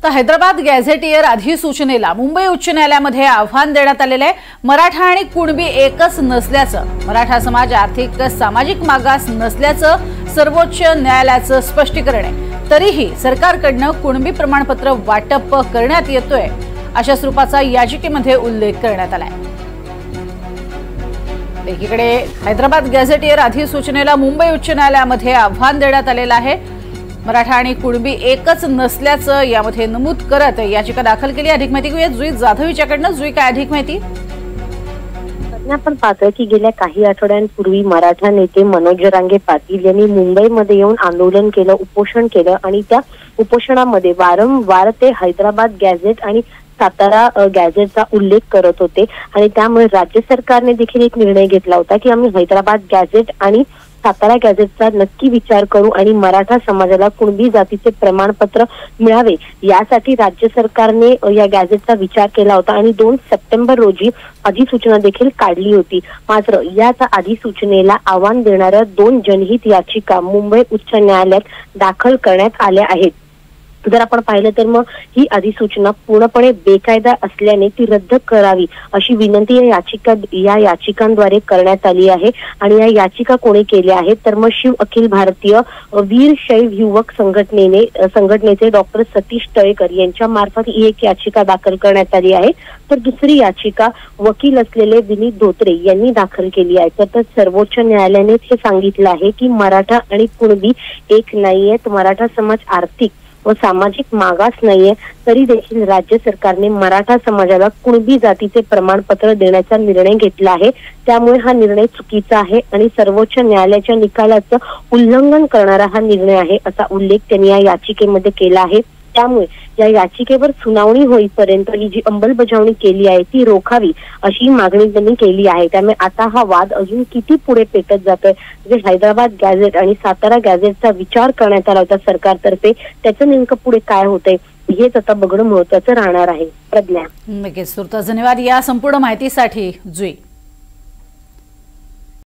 तर हैदराबाद गॅझेटियर अधिसूचनेला मुंबई उच्च न्यायालयामध्ये आव्हान देण्यात आलेले आहे। मराठा आणि कुणबी एकच नसल्याचं, मराठा समाज आर्थिक सामाजिक मागास नसल्याचं सर्वोच्च न्यायालयाचं स्पष्टीकरण आहे। तरीही सरकारकडनं कुणबी प्रमाणपत्र वाटप करण्यात येतोय अशा स्वरूपाचा याचिकेमध्ये उल्लेख करण्यात आलाय। एकीकडे हैदराबाद गॅझेटियर अधिसूचनेला मुंबई उच्च न्यायालयामध्ये आव्हान देण्यात आलेलं आहे। मराठा आणि कुणबी एकच नसल्याचं यामध्ये नमूद करत याचिका दाखल केली। अधिक माहिती घेऊया जुई जाधव यांच्याकडनं। जुई, काय अधिक माहिती? आपण पाहतोय की गेल्या काही आठवड्यांपूर्वी मराठा नेते मनोज जरांगे पाटील यांनी मुंबईमध्ये येऊन आंदोलन केलं, उपोषण केलं आणि त्या उपोषणामध्ये वारंवार ते हैदराबाद गॅझेट आणि सातारा गॅझेटचा उल्लेख करत होते आणि त्यामुळे राज्य सरकारने देखील एक निर्णय घेतला होता की आम्ही हैदराबाद गॅझेट आणि सातारा गॅझेटचा नक्की विचार करू आणि मराठा समाजाला कुणबी जातीचे प्रमाणपत्र मिळावे यासाठी राज्य सरकारने या गॅझेटचा विचार केला होता आणि 2 सप्टेंबर रोजी अधिसूचना देखील काढली होती। मात्र याच अधिसूचनेला आव्हान देणाऱ्या 2 जनहित याचिका मुंबई उच्च न्यायालयात दाखल करण्यात आल्या आहेत। जर आपण पाहिलं तर मग ही अधिसूचना पूर्णपणे बेकायदा असल्याने ती रद्द करावी अशी विनंती या याचिकांद्वारे करण्यात आली आहे। आणि या याचिका कोणी केल्या आहेत तर मग शिव अखिल भारतीय वीर शैव युवक संघटनेचे डॉक्टर सतीश तळेकर यांच्या मार्फत ही एक याचिका दाखल करण्यात आली आहे। तर दुसरी याचिका वकील असलेले विनीत धोत्रे यांनी दाखल केली आहे। तर सर्वोच्च न्यायालयाने हे सांगितलं आहे की मराठा आणि कुणबी एक नाहीयेत, मराठा समाज आर्थिक व सामाजिक मागास नाहीये, तरी देखील राज्य सरकारने मराठा समाजाला कुणबी जातीचे प्रमाणपत्र देण्याचा निर्णय घेतला आहे। त्यामुळे हा निर्णय चुकीचा आहे आणि सर्वोच्च न्यायालयाच्या निकालाचं उल्लंघन करणारा हा निर्णय आहे असा उल्लेख त्यांनी या याचिकेमध्ये केला आहे। त्यामुळे या याचिकेवर सुनावणी होईपर्यंत ही जी अंमलबजावणी केली आहे ती रोखावी अशी मागणी त्यांनी केली आहे। त्यामुळे आता हा वाद अजून किती पुढे पेटत जातोय, जे हैदराबाद गॅझेट आणि सातारा गॅझेटचा विचार करण्यात आला होता सरकारतर्फे, त्याचं नेमकं पुढे काय होतंय हेच आता बघणं महत्त्वाचं राहणार आहे। प्रज्ञा, नक्कीच, धन्यवाद या संपूर्ण माहितीसाठी जुई।